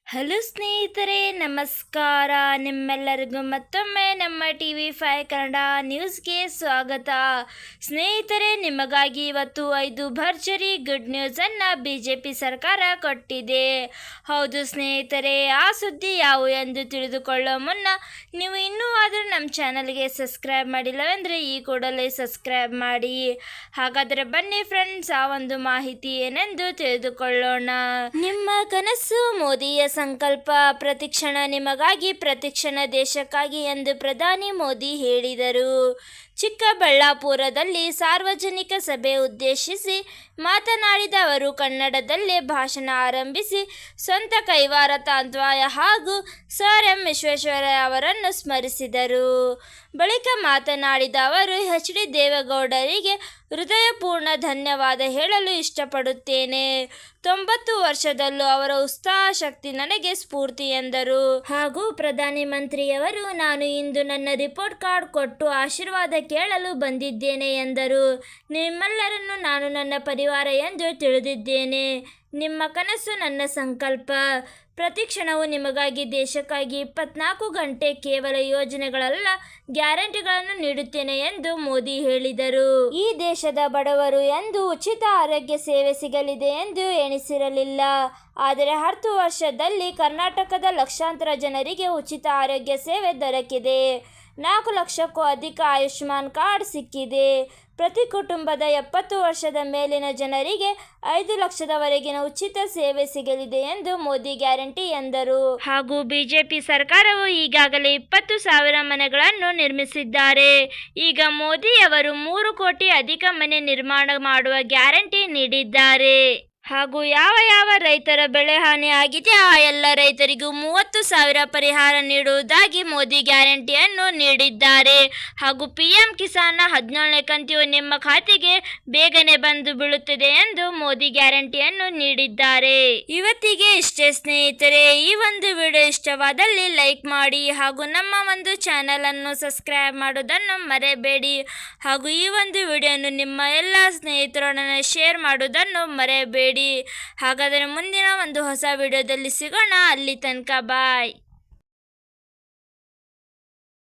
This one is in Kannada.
ಹಲೋ ಸ್ನೇಹಿತರೆ, ನಮಸ್ಕಾರ. ನಿಮ್ಮೆಲ್ಲರಿಗೂ ಮತ್ತೊಮ್ಮೆ ನಮ್ಮ TV5 ಕನ್ನಡ ನ್ಯೂಸ್ಗೆ ಸ್ವಾಗತ. ಸ್ನೇಹಿತರೆ, ನಿಮಗಾಗಿ ಇವತ್ತು 5 ಭರ್ಜರಿ ಗುಡ್ ನ್ಯೂಸನ್ನು BJP ಸರ್ಕಾರ ಕೊಟ್ಟಿದೆ. ಹೌದು ಸ್ನೇಹಿತರೆ, ಆ ಸುದ್ದಿ ಯಾವುವು ಎಂದು ತಿಳಿದುಕೊಳ್ಳೋ ಮುನ್ನ ನೀವು ಇನ್ನೂ ಆದರೂ ನಮ್ಮ ಚಾನಲ್ಗೆ ಸಬ್ಸ್ಕ್ರೈಬ್ ಮಾಡಿಲ್ಲವೆಂದರೆ ಈ ಕೂಡಲೇ ಸಬ್ಸ್ಕ್ರೈಬ್ ಮಾಡಿ. ಹಾಗಾದರೆ ಬನ್ನಿ ಫ್ರೆಂಡ್ಸ್, ಆ ಒಂದು ಮಾಹಿತಿ ಏನೆಂದು ತಿಳಿದುಕೊಳ್ಳೋಣ. ನಿಮ್ಮ ಕನಸು ಮೋದಿಯ ಸಂಕಲ್ಪ, ಪ್ರತಿಕ್ಷಣ ನಿಮಗಾಗಿ, ಪ್ರತಿಕ್ಷಣ ದೇಶಕ್ಕಾಗಿ ಎಂದು ಪ್ರಧಾನಿ ಮೋದಿ ಹೇಳಿದರು. ಚಿಕ್ಕಬಳ್ಳಾಪುರದಲ್ಲಿ ಸಾರ್ವಜನಿಕ ಸಭೆ ಉದ್ದೇಶಿಸಿ ಮಾತನಾಡಿದ ಅವರು ಕನ್ನಡದಲ್ಲೇ ಭಾಷಣ ಆರಂಭಿಸಿ ಸ್ವಂತ ಕೈವಾರ ತಾಂತ್ವಾಯ ಹಾಗೂ ಸರ್ ಎಂ ವಿಶ್ವೇಶ್ವರಯ್ಯ ಅವರನ್ನು ಸ್ಮರಿಸಿದರು. ಬಳಿಕ ಮಾತನಾಡಿದ ಅವರು HD ದೇವೇಗೌಡರಿಗೆ ಹೃದಯಪೂರ್ಣ ಧನ್ಯವಾದ ಹೇಳಲು ಇಷ್ಟಪಡುತ್ತೇನೆ. 90 ವರ್ಷದಲ್ಲೂ ಅವರ ಉತ್ಸಾಹ ಶಕ್ತಿ ನನಗೆ ಸ್ಫೂರ್ತಿ ಎಂದರು. ಹಾಗೂ ಪ್ರಧಾನಿ ಮಂತ್ರಿಯವರು, ನಾನು ಇಂದು ನನ್ನ ರಿಪೋರ್ಟ್ ಕಾರ್ಡ್ ಕೊಟ್ಟು ಆಶೀರ್ವಾದ ಕೇಳಲು ಬಂದಿದ್ದೇನೆ ಎಂದರು. ನಿಮ್ಮೆಲ್ಲರನ್ನು ನಾನು ನನ್ನ ಪರಿವಾರ ಎಂದು ತಿಳಿದಿದ್ದೇನೆ. ನಿಮ್ಮ ಕನಸು ನನ್ನ ಸಂಕಲ್ಪ. ಪ್ರತಿ ಕ್ಷಣವೂ ನಿಮಗಾಗಿ, ದೇಶಕ್ಕಾಗಿ 24 ಗಂಟೆ ಕೇವಲ ಯೋಜನೆಗಳಲ್ಲ, ಗ್ಯಾರಂಟಿಗಳನ್ನು ನೀಡುತ್ತೇನೆ ಎಂದು ಮೋದಿ ಹೇಳಿದರು. ಈ ದೇಶದ ಬಡವರು ಎಂದು ಉಚಿತ ಆರೋಗ್ಯ ಸೇವೆ ಸಿಗಲಿದೆ ಎಂದು ಎಣಿಸಿರಲಿಲ್ಲ. ಆದರೆ 10 ವರ್ಷದಲ್ಲಿ ಕರ್ನಾಟಕದ ಲಕ್ಷಾಂತರ ಜನರಿಗೆ ಉಚಿತ ಆರೋಗ್ಯ ಸೇವೆ ದೊರಕಿದೆ. 4 ಲಕ್ಷಕ್ಕೂ ಅಧಿಕ ಆಯುಷ್ಮಾನ್ ಕಾರ್ಡ್ ಸಿಕ್ಕಿದೆ. ಪ್ರತಿ ಕುಟುಂಬದ 70 ವರ್ಷದ ಮೇಲಿನ ಜನರಿಗೆ 5 ಲಕ್ಷದವರೆಗಿನ ಉಚಿತ ಸೇವೆ ಸಿಗಲಿದೆ ಎಂದು ಮೋದಿ ಗ್ಯಾರಂಟಿ ಎಂದರು. ಹಾಗೂ BJP ಸರ್ಕಾರವು ಈಗಾಗಲೇ 20,000 ಮನೆಗಳನ್ನು ನಿರ್ಮಿಸಿದ್ದಾರೆ. ಈಗ ಮೋದಿ ಅವರು 3 ಕೋಟಿ ಅಧಿಕ ಮನೆ ನಿರ್ಮಾಣ ಮಾಡುವ ಗ್ಯಾರಂಟಿ ನೀಡಿದ್ದಾರೆ. ಹಾಗೂ ಯಾವ ರೈತರ ಬೆಳೆ ಹಾನಿ ಆಗಿದೆ ಆ ಎಲ್ಲ ರೈತರಿಗೂ 30,000 ಪರಿಹಾರ ನೀಡುವುದಾಗಿ ಮೋದಿ ಗ್ಯಾರಂಟಿಯನ್ನು ನೀಡಿದ್ದಾರೆ. ಹಾಗೂ PM ಕಿಸಾನ್ನ 17ನೇ ಕಂತು ನಿಮ್ಮ ಖಾತೆಗೆ ಬೇಗನೆ ಬಂದು ಬೀಳುತ್ತದೆ ಎಂದು ಮೋದಿ ಗ್ಯಾರಂಟಿಯನ್ನು ನೀಡಿದ್ದಾರೆ. ಇವತ್ತಿಗೆ ಇಷ್ಟೇ ಸ್ನೇಹಿತರೆ. ಈ ಒಂದು ವಿಡಿಯೋ ಇಷ್ಟವಾದಲ್ಲಿ ಲೈಕ್ ಮಾಡಿ ಹಾಗೂ ನಮ್ಮ ಒಂದು ಚಾನೆಲ್ ಅನ್ನು ಸಬ್ಸ್ಕ್ರೈಬ್ ಮಾಡುವುದನ್ನು ಮರೆಯಬೇಡಿ. ಹಾಗೂ ಈ ಒಂದು ವಿಡಿಯೋನು ನಿಮ್ಮ ಎಲ್ಲ ಸ್ನೇಹಿತರೊಡನೆ ಶೇರ್ ಮಾಡುವುದನ್ನು ಮರೆಯಬೇಡಿ. ಹಾಗಾದರೆ ಮುಂದಿನ ಒಂದು ಹೊಸ ವಿಡಿಯೋದಲ್ಲಿ ಸಿಗೋಣ. ಅಲ್ಲಿ ತನಕ ಬಾಯ್.